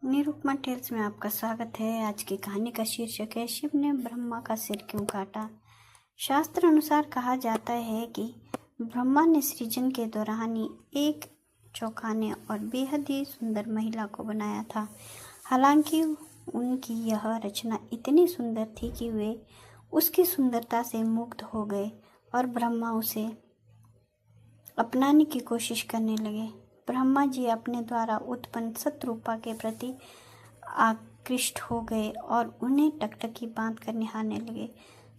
Nirupama tales में आपका स्वागत है। आज की कहानी का शीर्षक है शिव ने ब्रह्मा का सिर क्यों काटा। शास्त्र अनुसार कहा जाता है कि ब्रह्मा ने सृजन के दौरान ही एक चौंकाने और बेहद ही सुंदर महिला को बनाया था। हालांकि उनकी यह रचना इतनी सुंदर थी कि वे उसकी सुंदरता से मुग्ध हो गए और ब्रह्मा उसे अपनाने की कोशिश करने लगे। ब्रह्मा जी अपने द्वारा उत्पन्न शतरूपा के प्रति आकृष्ट हो गए और उन्हें टकटकी बांध कर निहारने लगे।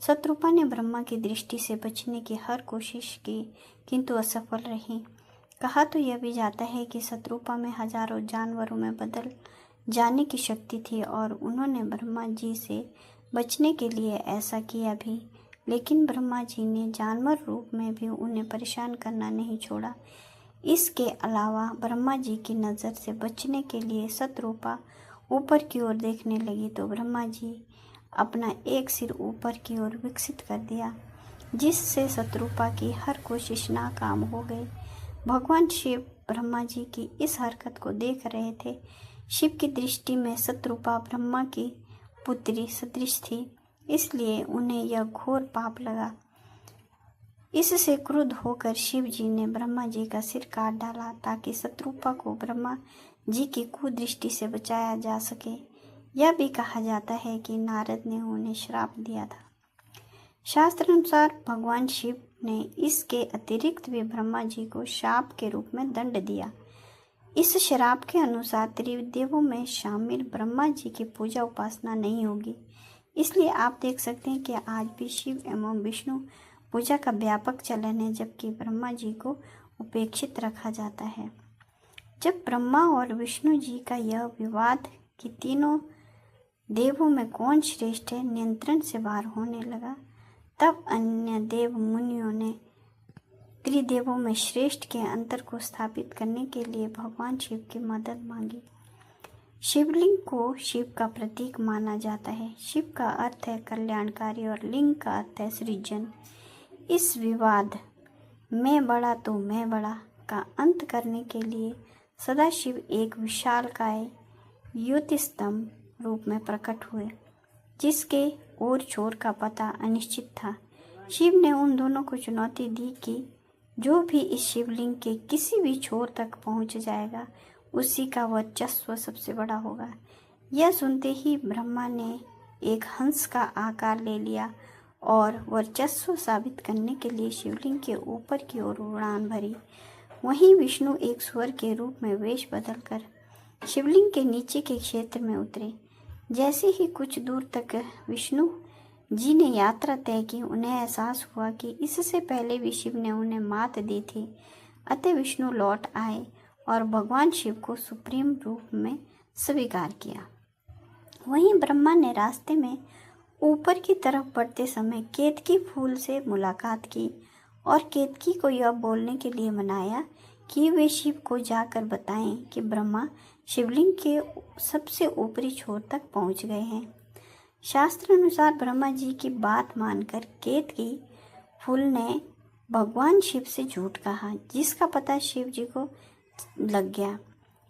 शतरूपा ने ब्रह्मा की दृष्टि से बचने की हर कोशिश की, किंतु असफल रही। कहा तो यह भी जाता है कि शतरूपा में हजारों जानवरों में बदल जाने की शक्ति थी और उन्होंने ब्रह्मा जी से बचने के लिए ऐसा किया भी, लेकिन ब्रह्मा जी ने जानवर रूप में भी उन्हें परेशान करना नहीं छोड़ा। इसके अलावा ब्रह्मा जी की नज़र से बचने के लिए शतरूपा ऊपर की ओर देखने लगी तो ब्रह्मा जी अपना एक सिर ऊपर की ओर विकसित कर दिया, जिससे शतरूपा की हर कोशिश नाकाम हो गई। भगवान शिव ब्रह्मा जी की इस हरकत को देख रहे थे। शिव की दृष्टि में शतरूपा ब्रह्मा की पुत्री सदृश थी, इसलिए उन्हें यह घोर पाप लगा। इससे क्रुद्ध होकर शिव जी ने ब्रह्मा जी का सिर काट डाला ताकि शतरूपा को ब्रह्मा जी की कुदृष्टि से बचाया जा सके। यह भी कहा जाता है कि नारद ने उन्हें श्राप दिया था। शास्त्र अनुसार भगवान शिव ने इसके अतिरिक्त भी ब्रह्मा जी को शाप के रूप में दंड दिया। इस श्राप के अनुसार त्रिदेवों में शामिल ब्रह्मा जी की पूजा उपासना नहीं होगी। इसलिए आप देख सकते हैं कि आज भी शिव एवं विष्णु पूजा का व्यापक चलन है, जबकि ब्रह्मा जी को उपेक्षित रखा जाता है। जब ब्रह्मा और विष्णु जी का यह विवाद कि तीनों देवों में कौन श्रेष्ठ है नियंत्रण से बाहर होने लगा, तब अन्य देव मुनियों ने त्रिदेवों में श्रेष्ठ के अंतर को स्थापित करने के लिए भगवान शिव की मदद मांगी। शिवलिंग को शिव का प्रतीक माना जाता है। शिव का अर्थ है कल्याणकारी और लिंग का अर्थ है सृजन। इस विवाद मैं बड़ा तो मैं बड़ा का अंत करने के लिए सदाशिव एक विशालकाय युति स्तंभ रूप में प्रकट हुए, जिसके ओर छोर का पता अनिश्चित था। शिव ने उन दोनों को चुनौती दी कि जो भी इस शिवलिंग के किसी भी छोर तक पहुंच जाएगा, उसी का वर्चस्व सबसे बड़ा होगा। यह सुनते ही ब्रह्मा ने एक हंस का आकार ले लिया और वर्चस्व साबित करने के लिए शिवलिंग के ऊपर की ओर उड़ान भरी। वहीं विष्णु एक स्वर के रूप में वेश बदलकर शिवलिंग के नीचे के क्षेत्र में उतरे। जैसे ही कुछ दूर तक विष्णु जी ने यात्रा तय की, उन्हें एहसास हुआ कि इससे पहले भी शिव ने उन्हें मात दी थी। अतः विष्णु लौट आए और भगवान शिव को सुप्रीम रूप में स्वीकार किया। वहीं ब्रह्मा ने रास्ते में ऊपर की तरफ बढ़ते समय केतकी फूल से मुलाकात की और केतकी को यह बोलने के लिए मनाया कि वे शिव को जाकर बताएं कि ब्रह्मा शिवलिंग के सबसे ऊपरी छोर तक पहुंच गए हैं। शास्त्र अनुसार ब्रह्मा जी की बात मानकर केतकी फूल ने भगवान शिव से झूठ कहा, जिसका पता शिव जी को लग गया।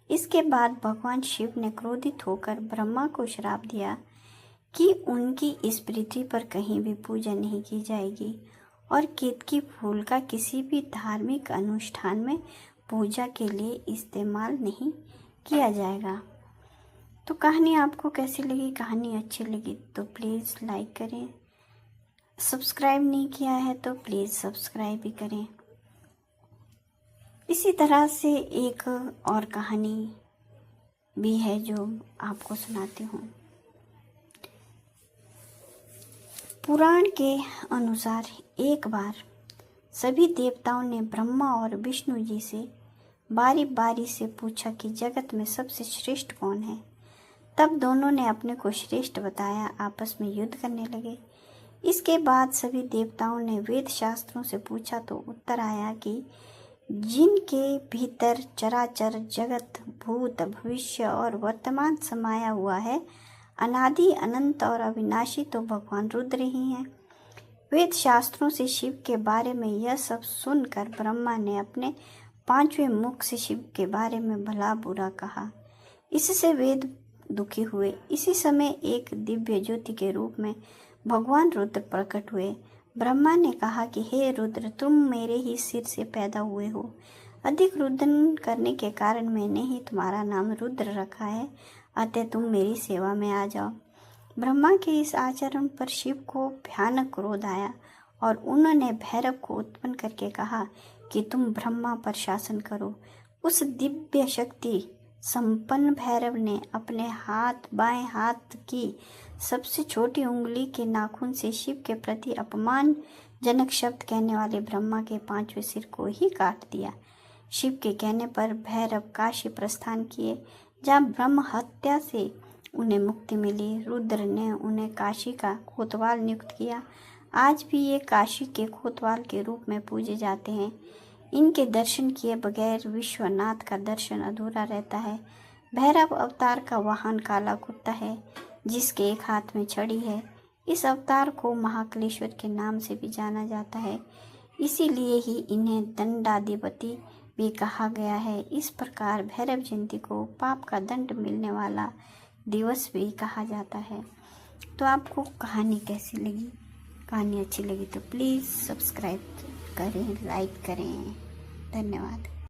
इसके बाद भगवान शिव ने क्रोधित होकर ब्रह्मा को श्राप दिया कि उनकी इस पृथ्वी पर कहीं भी पूजा नहीं की जाएगी और केतकी फूल का किसी भी धार्मिक अनुष्ठान में पूजा के लिए इस्तेमाल नहीं किया जाएगा। तो कहानी आपको कैसी लगी? कहानी अच्छी लगी तो प्लीज़ लाइक करें। सब्सक्राइब नहीं किया है तो प्लीज़ सब्सक्राइब भी करें। इसी तरह से एक और कहानी भी है जो आपको सुनाती हूँ। पुराण के अनुसार एक बार सभी देवताओं ने ब्रह्मा और विष्णु जी से बारी बारी से पूछा कि जगत में सबसे श्रेष्ठ कौन है। तब दोनों ने अपने को श्रेष्ठ बताया, आपस में युद्ध करने लगे। इसके बाद सभी देवताओं ने वेद शास्त्रों से पूछा तो उत्तर आया कि जिनके भीतर चराचर जगत भूत भविष्य और वर्तमान समाया हुआ है, अनादि अनंत और अविनाशी, तो भगवान रुद्र ही हैं। वेद शास्त्रों से शिव के बारे में यह सब सुनकर ब्रह्मा ने अपने 5वें मुख से शिव के बारे में भला बुरा कहा। इससे वे दुखी हुए। इसी समय एक दिव्य ज्योति के रूप में भगवान रुद्र प्रकट हुए। ब्रह्मा ने कहा कि हे रुद्र, तुम मेरे ही सिर से पैदा हुए हो। अधिक रुदन करने के कारण मैंने ही तुम्हारा नाम रुद्र रखा है, अतः तुम मेरी सेवा में आ जाओ। ब्रह्मा के इस आचरण पर शिव को भयानक क्रोध आया और उन्होंने भैरव को उत्पन्न करके कहा कि तुम ब्रह्मा पर शासन करो। उस दिव्य शक्ति संपन्न भैरव ने अपने बाएं हाथ की सबसे छोटी उंगली के नाखून से शिव के प्रति अपमानजनक शब्द कहने वाले ब्रह्मा के 5वें सिर को ही काट दिया। शिव के कहने पर भैरव काशी प्रस्थान किए, जहाँ ब्रह्म हत्या से उन्हें मुक्ति मिली। रुद्र ने उन्हें काशी का कोतवाल नियुक्त किया। आज भी ये काशी के कोतवाल के रूप में पूजे जाते हैं। इनके दर्शन किए बगैर विश्वनाथ का दर्शन अधूरा रहता है। भैरव अवतार का वाहन काला कुत्ता है, जिसके एक हाथ में छड़ी है। इस अवतार को महाकालेश्वर के नाम से भी जाना जाता है, इसीलिए ही इन्हें दंडाधिपति भी कहा गया है। इस प्रकार भैरव जयंती को पाप का दंड मिलने वाला दिवस भी कहा जाता है। तो आपको कहानी कैसी लगी? कहानी अच्छी लगी तो प्लीज़ सब्सक्राइब करें, लाइक करें। धन्यवाद।